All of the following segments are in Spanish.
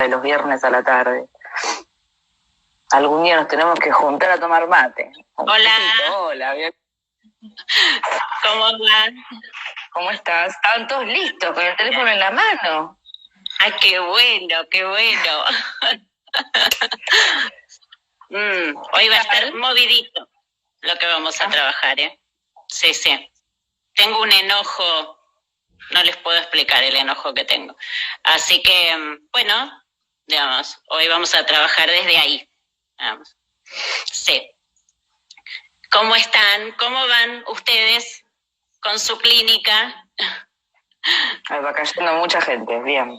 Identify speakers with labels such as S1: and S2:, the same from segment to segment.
S1: de los viernes a la tarde. Algún día nos tenemos que juntar a tomar mate.
S2: Hola.
S1: Hola, bien.
S2: ¿Cómo van?
S1: ¿Cómo estás? Estaban todos listos con el teléfono en la mano.
S2: Ay, qué bueno, qué bueno. Hoy va a estar movidito lo que vamos a trabajar, ¿eh? Sí, sí. Tengo un enojo, no les puedo explicar el enojo que tengo. Así que, bueno, digamos, hoy vamos a trabajar desde ahí. Vamos. Sí. ¿Cómo están? ¿Cómo van ustedes con su clínica?
S1: Ahí va cayendo mucha gente, bien.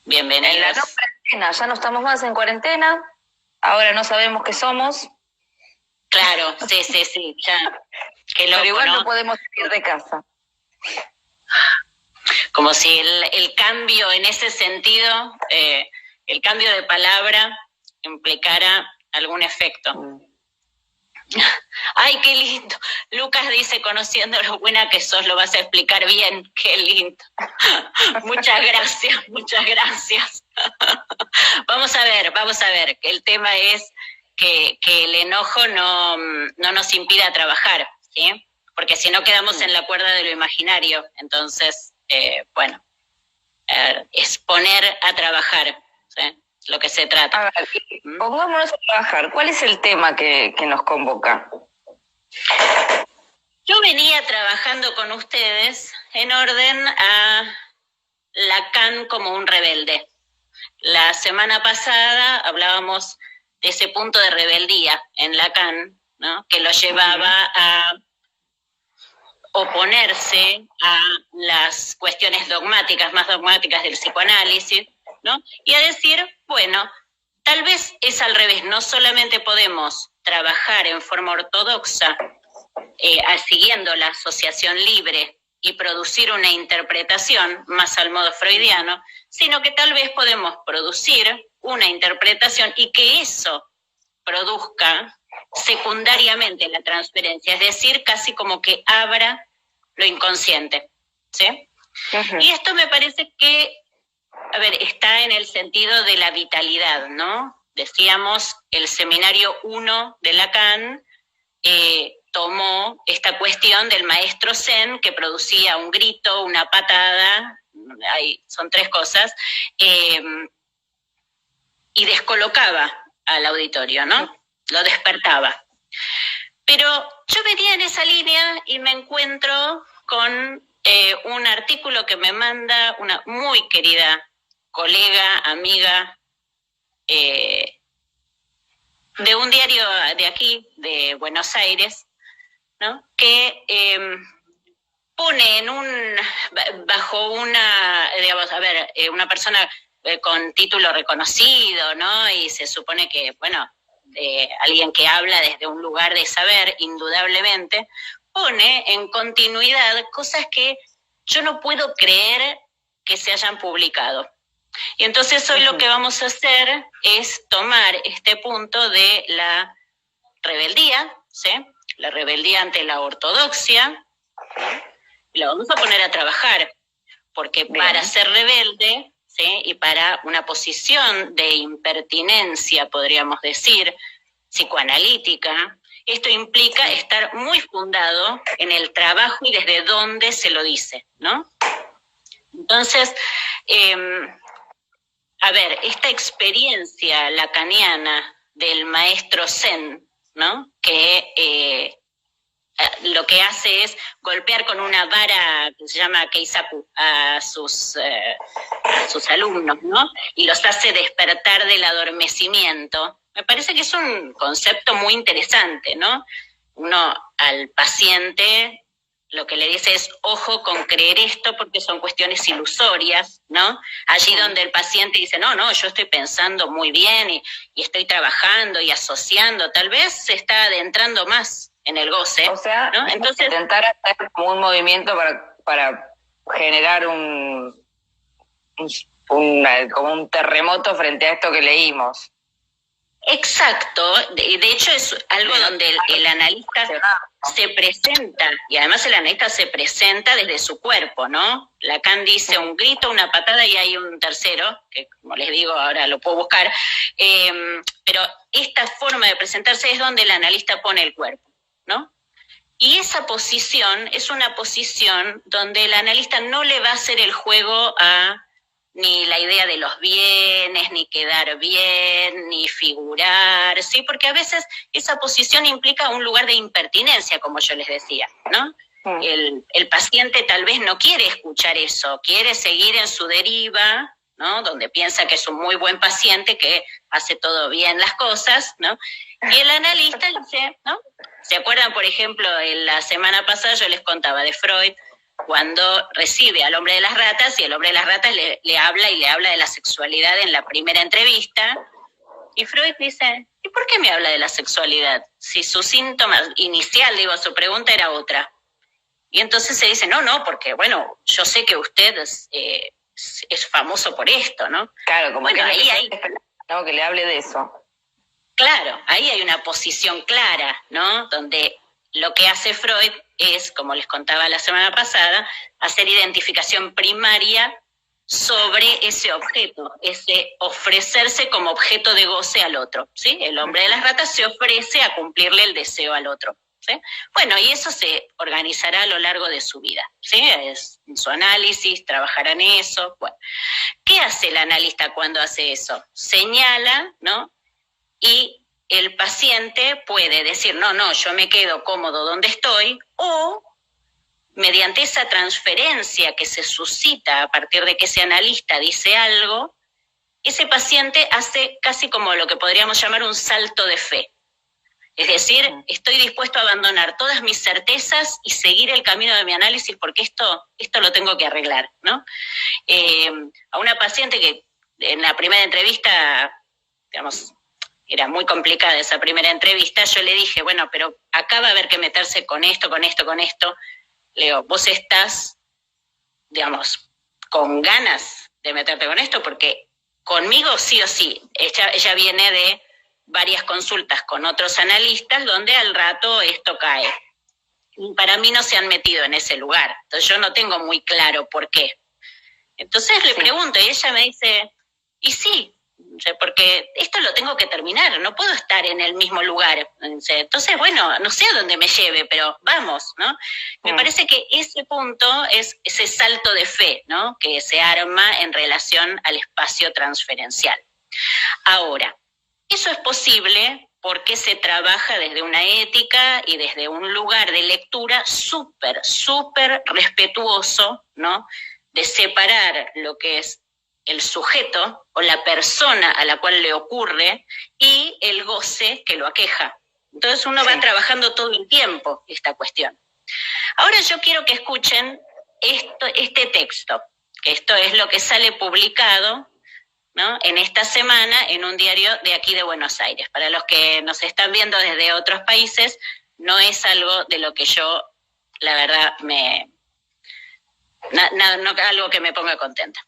S2: Bienvenidos.
S1: En la no cuarentena, ya no estamos más en cuarentena, ahora no sabemos qué somos.
S2: Claro, sí, ya. Qué loco,
S1: pero igual
S2: ¿no?
S1: no podemos salir de casa.
S2: Como si el cambio en ese sentido, el cambio de palabra implicara algún efecto. Ay, qué lindo. Lucas dice, conociendo lo buena que sos, lo vas a explicar bien. Qué lindo. Muchas gracias, muchas gracias. Vamos a ver. El tema es que el enojo no nos impida trabajar, ¿sí? Porque si no quedamos en la cuerda de lo imaginario. Entonces, bueno, es poner a trabajar, ¿sí? Lo que se trata.
S1: A ver, pongámonos a trabajar. ¿Cuál es el tema que nos convoca?
S2: Yo venía trabajando con ustedes en orden a Lacan como un rebelde. La semana pasada hablábamos de ese punto de rebeldía en Lacan, ¿no? Que lo llevaba a oponerse a las cuestiones dogmáticas, más dogmáticas del psicoanálisis, ¿no? Y a decir, bueno, tal vez es al revés, no solamente podemos trabajar en forma ortodoxa siguiendo la asociación libre y producir una interpretación más al modo freudiano, sino que tal vez podemos producir una interpretación y que eso produzca secundariamente la transferencia, es decir, casi como que abra lo inconsciente, ¿sí? Uh-huh. Y esto me parece que, a ver, está en el sentido de la vitalidad, ¿no? Decíamos, el seminario 1 de Lacan tomó esta cuestión del maestro Zen que producía un grito, una patada, son tres cosas, y descolocaba al auditorio, ¿no? Lo despertaba. Pero yo venía en esa línea y me encuentro con un artículo que me manda una muy querida colega, amiga, de un diario de aquí, de Buenos Aires, ¿no? Que pone bajo una, digamos, a ver, una persona con título reconocido, ¿no? Y se supone que, bueno, alguien que habla desde un lugar de saber, indudablemente, pone en continuidad cosas que yo no puedo creer que se hayan publicado. Y entonces hoy lo que vamos a hacer es tomar este punto de la rebeldía, ¿sí? La rebeldía ante la ortodoxia, y la vamos a poner a trabajar, porque para ser rebelde, ¿sí? Y para una posición de impertinencia, podríamos decir, psicoanalítica, esto implica estar muy fundado en el trabajo y desde dónde se lo dice, ¿no? Entonces, a ver, esta experiencia lacaniana del maestro Zen, ¿no? Que lo que hace es golpear con una vara que se llama Keisaku a sus alumnos, ¿no? Y los hace despertar del adormecimiento. Me parece que es un concepto muy interesante, ¿no? Uno al paciente lo que le dice es, ojo con creer esto porque son cuestiones ilusorias, ¿no? Allí donde el paciente dice, no, yo estoy pensando muy bien y estoy trabajando y asociando, tal vez se está adentrando más en el goce.
S1: O sea,
S2: ¿no? Entonces,
S1: intentar hacer como un movimiento para generar como un terremoto frente a esto que leímos.
S2: Exacto, de hecho es algo donde el analista se presenta, y además el analista se presenta desde su cuerpo, ¿no? Lacan dice un grito, una patada y hay un tercero, que como les digo ahora lo puedo buscar, pero esta forma de presentarse es donde el analista pone el cuerpo, ¿no? Y esa posición es una posición donde el analista no le va a hacer el juego a ni la idea de los bienes, ni quedar bien, ni figurar, ¿sí? Porque a veces esa posición implica un lugar de impertinencia, como yo les decía, ¿no? El paciente tal vez no quiere escuchar eso, quiere seguir en su deriva, ¿no? Donde piensa que es un muy buen paciente, que hace todo bien las cosas, ¿no? Y el analista dice, ¿no? ¿Se acuerdan, por ejemplo, en la semana pasada yo les contaba de Freud, cuando recibe al hombre de las ratas y el hombre de las ratas le habla de la sexualidad en la primera entrevista, y Freud dice, ¿y por qué me habla de la sexualidad? Si su síntoma inicial, su pregunta era otra. Y entonces se dice, no, porque bueno, yo sé que usted es famoso por esto, ¿no?
S1: Claro, como
S2: bueno,
S1: que
S2: ahí hay...
S1: No, que le hable de eso.
S2: Claro, ahí hay una posición clara, ¿no? Donde lo que hace Freud es, como les contaba la semana pasada, hacer identificación primaria sobre ese objeto, ese ofrecerse como objeto de goce al otro, ¿sí? El hombre de las ratas se ofrece a cumplirle el deseo al otro, ¿sí? Bueno, y eso se organizará a lo largo de su vida, ¿sí? Es en su análisis, trabajará en eso. Bueno, ¿qué hace el analista cuando hace eso? Señala, ¿no? Y el paciente puede decir, no, yo me quedo cómodo donde estoy, o mediante esa transferencia que se suscita a partir de que ese analista dice algo, ese paciente hace casi como lo que podríamos llamar un salto de fe. Es decir, estoy dispuesto a abandonar todas mis certezas y seguir el camino de mi análisis porque esto lo tengo que arreglar, ¿no? A una paciente que en la primera entrevista, digamos, era muy complicada esa primera entrevista, yo le dije, bueno, pero acá va a haber que meterse con esto. Le digo, vos estás, digamos, con ganas de meterte con esto, porque conmigo sí o sí. Ella viene de varias consultas con otros analistas donde al rato esto cae. Y para mí no se han metido en ese lugar. Entonces yo no tengo muy claro por qué. Entonces le pregunto y ella me dice, y sí, porque esto lo tengo que terminar, no puedo estar en el mismo lugar. Entonces, bueno, no sé a dónde me lleve, pero vamos, ¿no? Me parece que ese punto es ese salto de fe, ¿no? Que se arma en relación al espacio transferencial. Ahora, eso es posible porque se trabaja desde una ética y desde un lugar de lectura súper respetuoso, ¿no? De separar lo que es el sujeto o la persona a la cual le ocurre y el goce que lo aqueja. Entonces uno va trabajando todo el tiempo esta cuestión. Ahora yo quiero que escuchen este texto, que esto es lo que sale publicado, ¿no? En esta semana en un diario de aquí de Buenos Aires. Para los que nos están viendo desde otros países, no es algo de lo que yo, la verdad, no algo que me ponga contenta.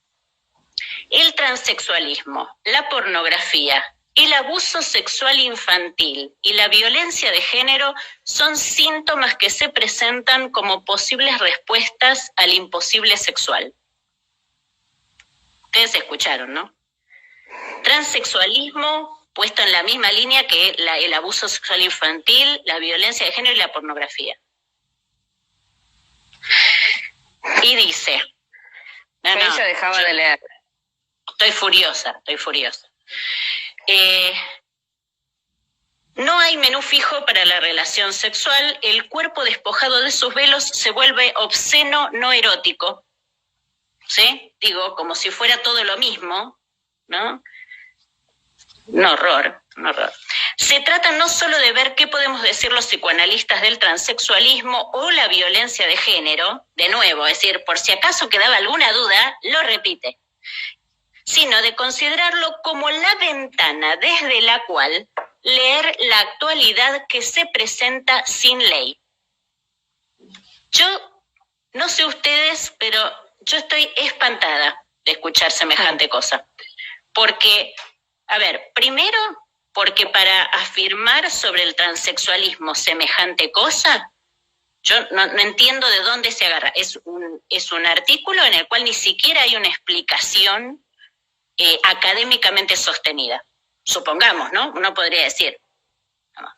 S2: El transexualismo, la pornografía, el abuso sexual infantil y la violencia de género son síntomas que se presentan como posibles respuestas al imposible sexual. Ustedes escucharon, ¿no? Transexualismo puesto en la misma línea que el abuso sexual infantil, la violencia de género y la pornografía. Y dice...
S1: Ella dejaba de leer.
S2: Estoy furiosa. No hay menú fijo para la relación sexual, el cuerpo despojado de sus velos se vuelve obsceno, no erótico. ¿Sí? Digo, como si fuera todo lo mismo, ¿no? Un horror. Se trata no solo de ver qué podemos decir los psicoanalistas del transexualismo o la violencia de género, de nuevo, es decir, por si acaso quedaba alguna duda, lo repite, sino de considerarlo como la ventana desde la cual leer la actualidad que se presenta sin ley. Yo, no sé ustedes, pero yo estoy espantada de escuchar semejante cosa. Porque, a ver, primero porque para afirmar sobre el transexualismo semejante cosa, yo no entiendo de dónde se agarra. Es un artículo en el cual ni siquiera hay una explicación académicamente sostenida. Supongamos, ¿no? Uno podría decir,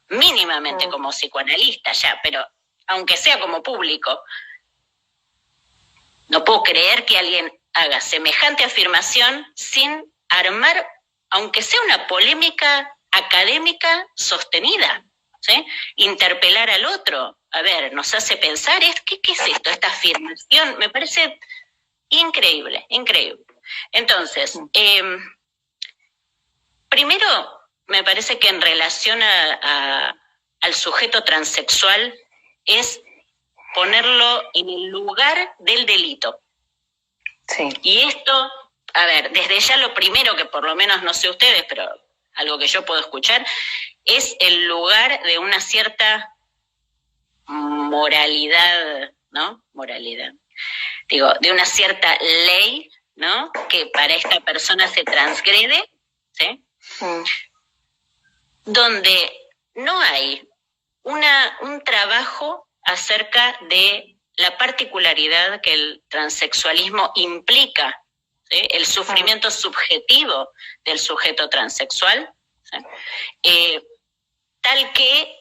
S2: mínimamente como psicoanalista ya, pero aunque sea como público, no puedo creer que alguien haga semejante afirmación sin armar, aunque sea una polémica académica sostenida, ¿sí? Interpelar al otro. A ver, nos hace pensar, ¿qué es esto? Esta afirmación me parece increíble, increíble. Entonces, primero, me parece que en relación al sujeto transexual es ponerlo en el lugar del delito.
S1: Sí.
S2: Y esto, a ver, desde ya lo primero que por lo menos no sé ustedes, pero algo que yo puedo escuchar, es el lugar de una cierta moralidad, ¿no? Moralidad. Digo, de una cierta ley, ¿no? Que para esta persona se transgrede, ¿sí? Donde no hay un trabajo acerca de la particularidad que el transexualismo implica, ¿sí? El sufrimiento subjetivo del sujeto transexual, ¿sí? Tal que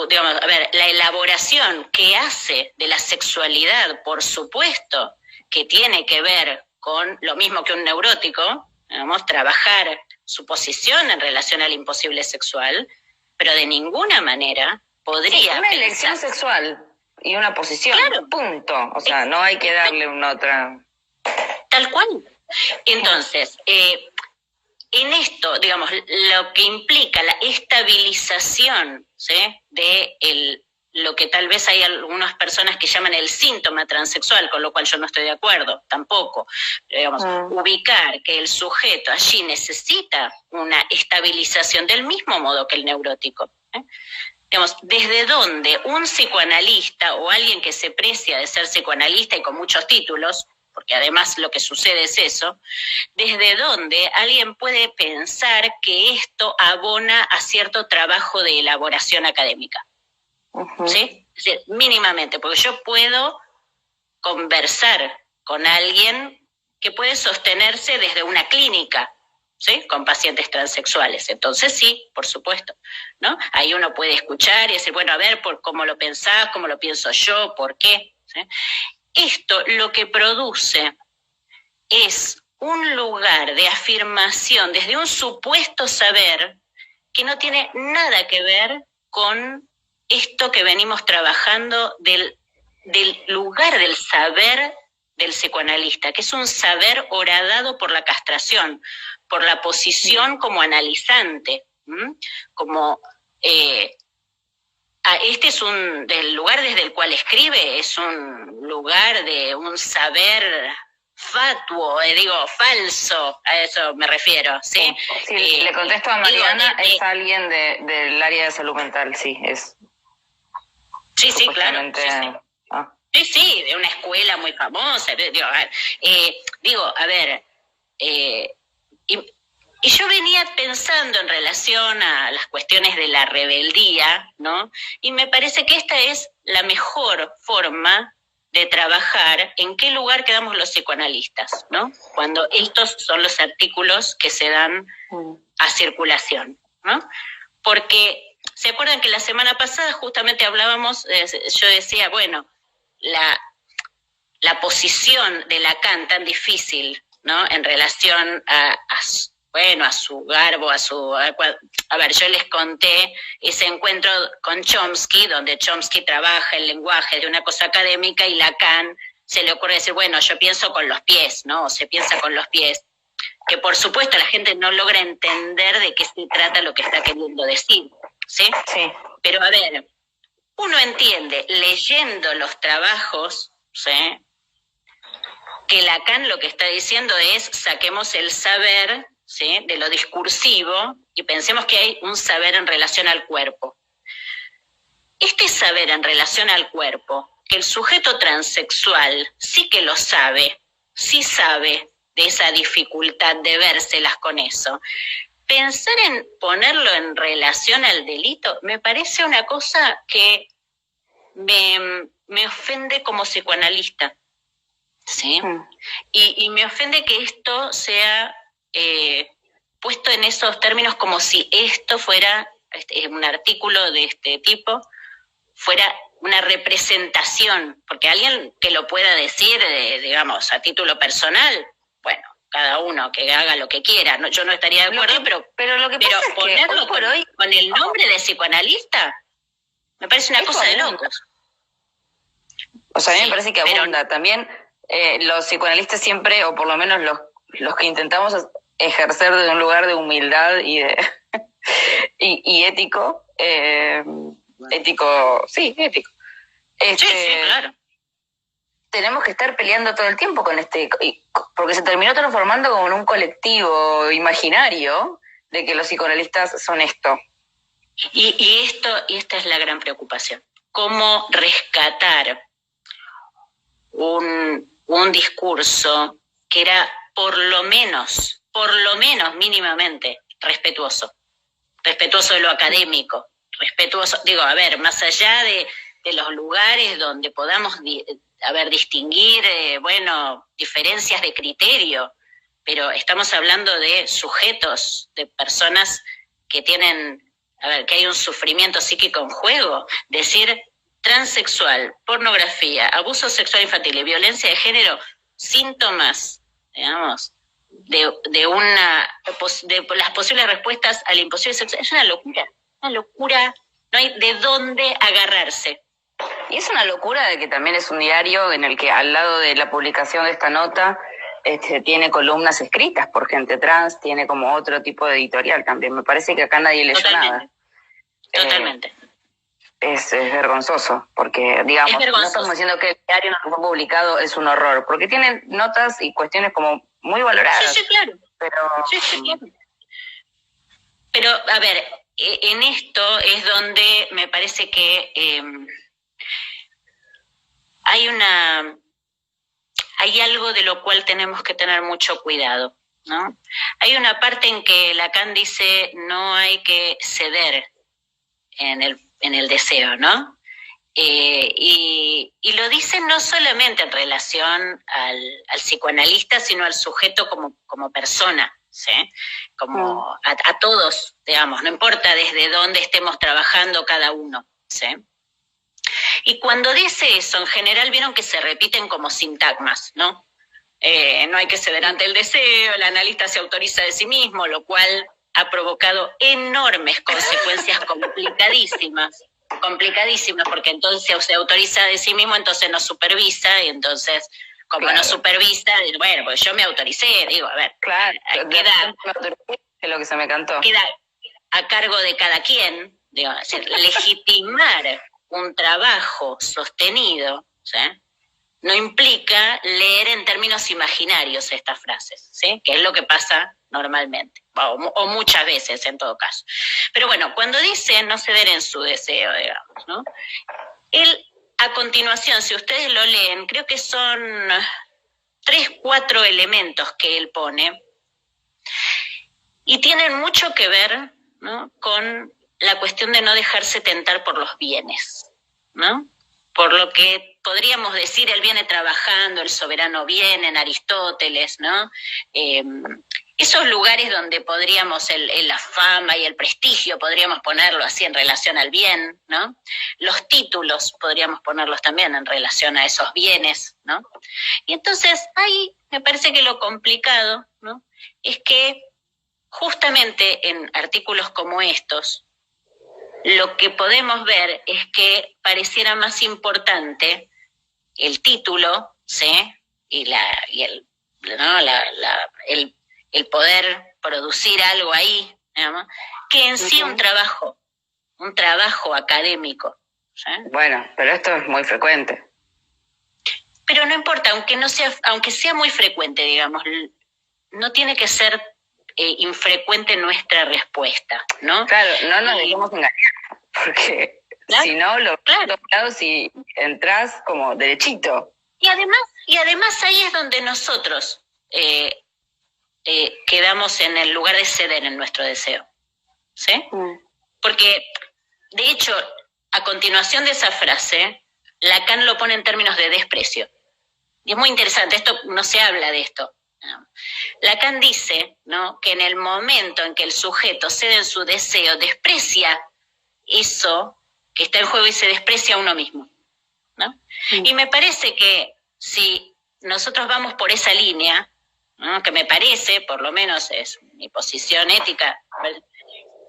S2: digamos, a ver, la elaboración que hace de la sexualidad, por supuesto, que tiene que ver con lo mismo que un neurótico, digamos, trabajar su posición en relación al imposible sexual, pero de ninguna manera podría...
S1: Sí, una elección sexual y una posición,
S2: claro,
S1: punto. O sea, no hay que darle una otra...
S2: Tal cual. Entonces, en esto, digamos, lo que implica la estabilización, ¿sí? De lo que tal vez hay algunas personas que llaman el síntoma transexual, con lo cual yo no estoy de acuerdo, tampoco. Digamos, ubicar que el sujeto allí necesita una estabilización del mismo modo que el neurótico. Digamos, desde donde un psicoanalista o alguien que se precia de ser psicoanalista y con muchos títulos, porque además lo que sucede es eso, desde donde alguien puede pensar que esto abona a cierto trabajo de elaboración académica. ¿Sí? Es decir, mínimamente, porque yo puedo conversar con alguien que puede sostenerse desde una clínica, ¿sí? Con pacientes transexuales. Entonces sí, por supuesto, ¿no? Ahí uno puede escuchar y decir, bueno, a ver, por cómo lo pensás, cómo lo pienso yo, por qué, ¿sí? Esto lo que produce es un lugar de afirmación desde un supuesto saber que no tiene nada que ver con esto que venimos trabajando del lugar del saber del psicoanalista, que es un saber horadado por la castración, por la posición como analizante, como... este es del lugar desde el cual escribe, es un lugar de un saber fatuo, falso, a eso me refiero, ¿sí?
S1: Sí, le contesto a Mariana, es alguien del área de salud mental, sí, es...
S2: Sí, claro. Sí, de una escuela muy famosa. Y yo venía pensando en relación a las cuestiones de la rebeldía, ¿no? Y me parece que esta es la mejor forma de trabajar en qué lugar quedamos los psicoanalistas, ¿no? Cuando estos son los artículos que se dan a circulación, ¿no? Porque, ¿se acuerdan que la semana pasada justamente hablábamos, yo decía, bueno, la posición de Lacan tan difícil, ¿no? En relación a su garbo, a ver, yo les conté ese encuentro con Chomsky, donde Chomsky trabaja el lenguaje de una cosa académica y Lacan se le ocurre decir, bueno, yo pienso con los pies, ¿no? O se piensa con los pies. Que por supuesto la gente no logra entender de qué se trata lo que está queriendo decir, ¿sí? Sí. Pero a ver, uno entiende, leyendo los trabajos, ¿sí? Que Lacan lo que está diciendo es saquemos el saber, ¿sí? De lo discursivo y pensemos que hay un saber en relación al cuerpo. Este saber en relación al cuerpo, que el sujeto transexual sí que lo sabe, sí sabe de esa dificultad de vérselas con eso, pensar en ponerlo en relación al delito me parece una cosa que me ofende como psicoanalista, ¿sí? Y me ofende que esto sea puesto en esos términos como si esto fuera un artículo de este tipo, fuera una representación, porque alguien que lo pueda decir, digamos, a título personal, bueno, cada uno que haga lo que quiera, no, yo no estaría de acuerdo, pero
S1: lo que pasa es
S2: ponerlo
S1: que hoy
S2: con el nombre de psicoanalista, me parece una cosa de locos.
S1: O sea, a mí me parece que abunda. También los psicoanalistas siempre, o por lo menos los que intentamos ejercer desde un lugar de humildad y de y ético, ético.
S2: Sí, claro.
S1: Tenemos que estar peleando todo el tiempo con porque se terminó transformando como en un colectivo imaginario de que los psicoanalistas son esto.
S2: Y esta es la gran preocupación. ¿Cómo rescatar un discurso que era por lo menos mínimamente respetuoso de lo académico, digo, a ver, más allá de los lugares donde podamos distinguir, diferencias de criterio, pero estamos hablando de sujetos, de personas que tienen, que hay un sufrimiento psíquico en juego. Decir transexual, pornografía, abuso sexual infantil y violencia de género, síntomas, digamos, de las posibles respuestas al imposible sexual, es una locura, no hay de dónde agarrarse.
S1: Y es una locura de que también es un diario en el que al lado de la publicación de esta nota tiene columnas escritas por gente trans, tiene como otro tipo de editorial también. Me parece que acá nadie leyó nada.
S2: Totalmente.
S1: Es vergonzoso, porque, digamos, no estamos diciendo que el diario no fue publicado es un horror, porque tiene notas y cuestiones como muy valoradas.
S2: Sí, claro.
S1: Claro.
S2: Pero, a ver, en esto es donde me parece que hay algo de lo cual tenemos que tener mucho cuidado, ¿no? Hay una parte en que Lacan dice no hay que ceder en el deseo, ¿no? Y lo dice no solamente en relación al psicoanalista, sino al sujeto como persona, ¿sí? Como a todos, digamos, no importa desde dónde estemos trabajando cada uno, ¿sí? Y cuando dice eso, en general vieron que se repiten como sintagmas, ¿no? No hay que ceder ante el deseo, el analista se autoriza de sí mismo, lo cual ha provocado enormes consecuencias complicadísimas, porque entonces se autoriza de sí mismo, entonces no supervisa, y entonces, como claro, no supervisa, bueno, pues yo me autoricé, digo, a ver,
S1: claro, queda, es lo que se me cantó.
S2: Queda a cargo de cada quien, digo, es decir, legitimar un trabajo sostenido, ¿sí?, no implica leer en términos imaginarios estas frases, ¿sí?, que es lo que pasa normalmente, o muchas veces en todo caso. Pero bueno, cuando dice no ceder en su deseo, digamos, ¿no? Él, a continuación, si ustedes lo leen, creo que son 3, 4 elementos que él pone, y tienen mucho que ver, ¿no?, con la cuestión de no dejarse tentar por los bienes, ¿no? Por lo que podríamos decir, él viene trabajando, el soberano bien, en Aristóteles, ¿no? Esos lugares donde podríamos, la fama y el prestigio, podríamos ponerlo así en relación al bien, ¿no? Los títulos podríamos ponerlos también en relación a esos bienes, ¿no? Y entonces ahí me parece que lo complicado, ¿no?, es que justamente en artículos como estos, lo que podemos ver es que pareciera más importante el título, ¿sí?, y el poder producir algo ahí, ¿no?, que en sí un trabajo académico, ¿sí?
S1: Bueno, pero esto es muy frecuente.
S2: Pero no importa, aunque sea muy frecuente, digamos, no tiene que ser infrecuente nuestra respuesta, ¿no?
S1: Claro, no nos dejemos engañar, porque ¿claro? Si no, claro, si entras como derechito.
S2: Y además ahí es donde nosotros quedamos en el lugar de ceder en nuestro deseo, ¿sí? Porque, de hecho, a continuación de esa frase, Lacan lo pone en términos de desprecio. Y es muy interesante, esto no se habla de esto, ¿no? Lacan dice, ¿no?, que en el momento en que el sujeto cede en su deseo, desprecia eso que está en juego y se desprecia a uno mismo, ¿no? Y me parece que si nosotros vamos por esa línea, ¿no?, que me parece, por lo menos es mi posición ética,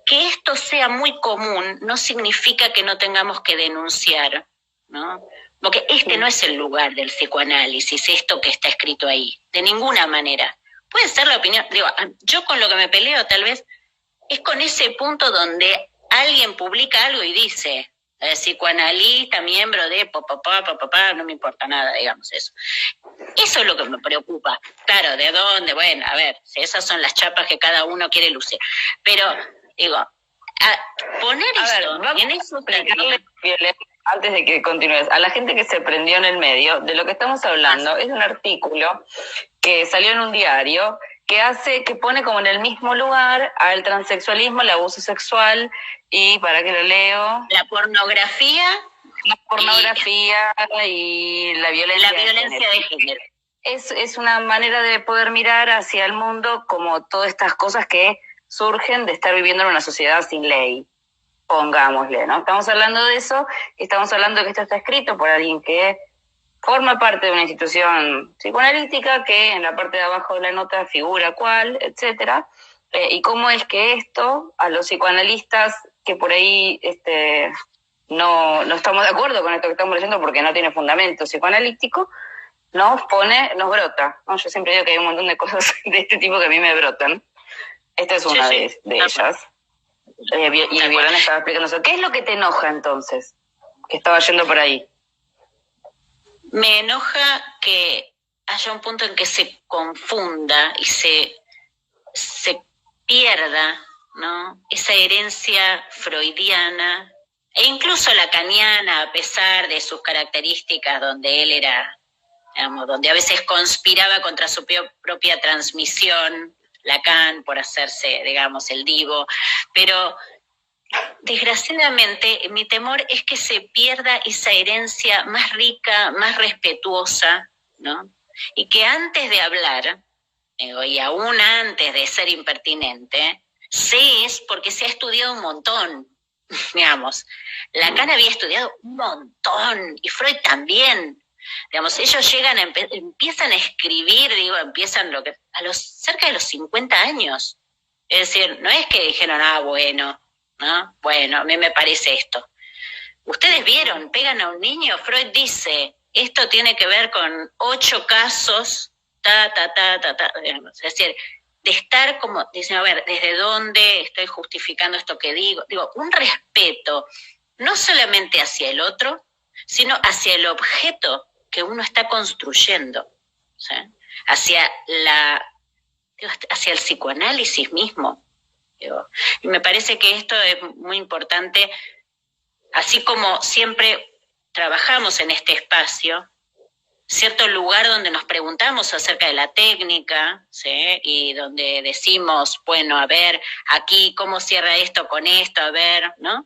S2: que esto sea muy común no significa que no tengamos que denunciar, ¿no? Porque este no es el lugar del psicoanálisis, esto que está escrito ahí, de ninguna manera. Puede ser la opinión, digo, yo con lo que me peleo tal vez es con ese punto donde alguien publica algo y dice, psicoanalista, miembro de papá, no me importa nada, digamos eso. Eso es lo que me preocupa. Claro, ¿de dónde? Bueno, a ver, esas son las chapas que cada uno quiere lucir. Pero, digo, poner esto en eso...
S1: Antes de que continúes, a la gente que se prendió en el medio, de lo que estamos hablando es un artículo que salió en un diario que pone como en el mismo lugar al transexualismo, el abuso sexual y, ¿para qué lo leo?
S2: La pornografía
S1: y la violencia
S2: de género.
S1: Es una manera de poder mirar hacia el mundo como todas estas cosas que surgen de estar viviendo en una sociedad sin ley. Pongámosle, ¿no? Estamos hablando de eso, estamos hablando de que esto está escrito por alguien que forma parte de una institución psicoanalítica, que en la parte de abajo de la nota figura cuál, etcétera, y cómo es que esto, a los psicoanalistas que por ahí no estamos de acuerdo con esto que estamos leyendo porque no tiene fundamento psicoanalítico, nos brota, ¿no? Yo siempre digo que hay un montón de cosas de este tipo que a mí me brotan. Esta es una de ellas. Y Violana estaba explicando eso. ¿Qué es lo que te enoja entonces? Que estaba yendo por ahí.
S2: Me enoja que haya un punto en que se confunda y se pierda, ¿no?, esa herencia freudiana e incluso lacaniana, a pesar de sus características, donde él era, digamos, donde a veces conspiraba contra su propia transmisión, Lacan, por hacerse, digamos, el divo, pero desgraciadamente mi temor es que se pierda esa herencia más rica, más respetuosa, ¿no? Y que antes de hablar, y aún antes de ser impertinente, es porque se ha estudiado un montón, digamos. Lacan había estudiado un montón, y Freud también. Digamos, ellos llegan empiezan a escribir, empiezan cerca de los 50 años. Es decir, no es que dijeron, bueno, ¿no? Bueno, a mí me parece esto. Ustedes vieron, pegan a un niño, Freud dice, esto tiene que ver con 8 casos, digamos. Es decir, de estar como, dicen, a ver, ¿desde dónde estoy justificando esto que digo? Digo, un respeto, no solamente hacia el otro, sino hacia el objeto que uno está construyendo, ¿sí? hacia el psicoanálisis mismo. Y me parece que esto es muy importante, así como siempre trabajamos en este espacio, cierto lugar donde nos preguntamos acerca de la técnica, ¿sí?, y donde decimos, bueno, a ver, aquí, ¿cómo cierra esto con esto? A ver, ¿no?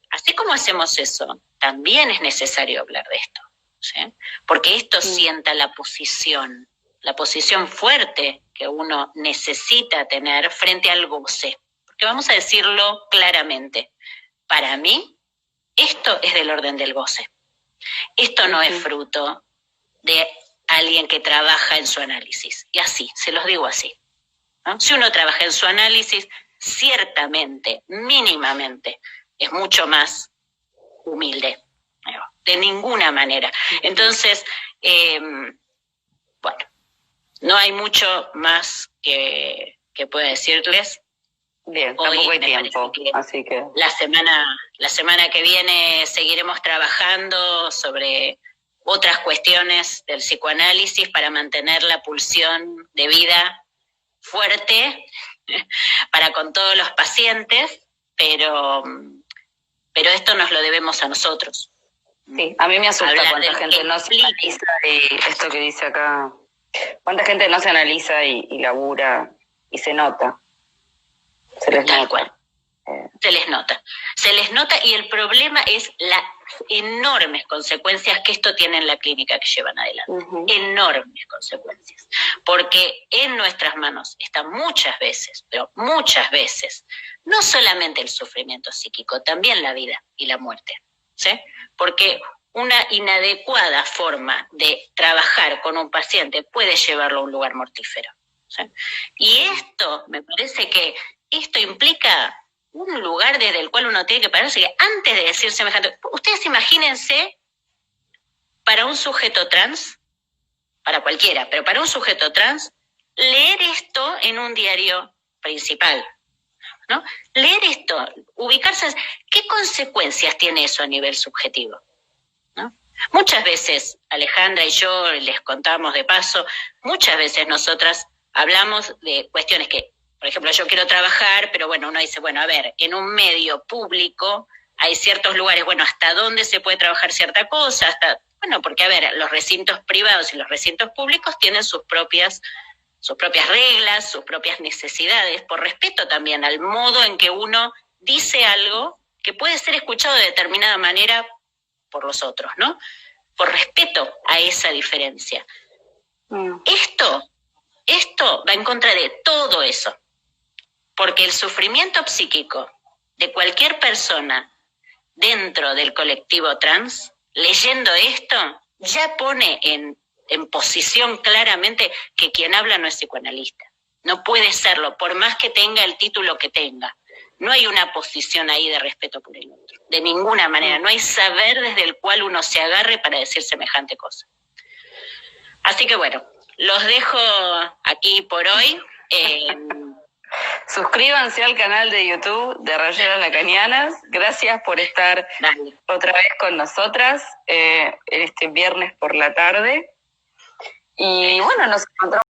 S2: Así como hacemos eso, también es necesario hablar de esto, ¿sí? Porque esto sienta la posición fuerte que uno necesita tener frente al goce. Porque vamos a decirlo claramente, para mí, esto es del orden del goce. Esto no es fruto de alguien que trabaja en su análisis. Y así, se los digo así, ¿no? Si uno trabaja en su análisis, ciertamente, mínimamente, es mucho más humilde. De ninguna manera. Entonces, bueno, no hay mucho más que pueda decirles.
S1: Bien, tampoco hay tiempo, así que...
S2: La semana que viene seguiremos trabajando sobre otras cuestiones del psicoanálisis para mantener la pulsión de vida fuerte para con todos los pacientes, pero esto nos lo debemos a nosotros.
S1: Sí, a mí me asusta cuánta gente no se analiza y esto que dice acá, cuánta gente no se analiza y labura y se nota. Se les
S2: Tal
S1: nota.
S2: cual. Se les nota y el problema es las enormes consecuencias que esto tiene en la clínica que llevan adelante. Enormes consecuencias. Porque en nuestras manos está muchas veces, pero muchas veces, no solamente el sufrimiento psíquico, también la vida y la muerte. ¿Sí? Porque una inadecuada forma de trabajar con un paciente puede llevarlo a un lugar mortífero. ¿Sí? Y esto, me parece que esto implica un lugar desde el cual uno tiene que pararse, que antes de decir semejante... Ustedes imagínense, para un sujeto trans, para cualquiera, pero para un sujeto trans, leer esto en un diario principal, ¿no? Leer esto, ubicarse... ¿Qué consecuencias tiene eso a nivel subjetivo? ¿No? Muchas veces, Alejandra y yo les contamos de paso, muchas veces nosotras hablamos de cuestiones que, por ejemplo, yo quiero trabajar, pero bueno, uno dice, bueno, a ver, en un medio público hay ciertos lugares, bueno, ¿hasta dónde se puede trabajar cierta cosa? Bueno, porque a ver, los recintos privados y los recintos públicos tienen sus propias reglas, sus propias necesidades, por respeto también al modo en que uno dice algo que puede ser escuchado de determinada manera por los otros, ¿no? Por respeto a esa diferencia. Esto va en contra de todo eso, porque el sufrimiento psíquico de cualquier persona dentro del colectivo trans, leyendo esto, ya pone en posición claramente que quien habla no es psicoanalista. No puede serlo, por más que tenga el título que tenga. No hay una posición ahí de respeto por el otro, de ninguna manera. No hay saber desde el cual uno se agarre para decir semejante cosa. Así que bueno, los dejo aquí por hoy.
S1: Suscríbanse al canal de YouTube de Rayeras Lacanianas. Gracias por estar otra vez con nosotras este viernes por la tarde. Y bueno, nos encontramos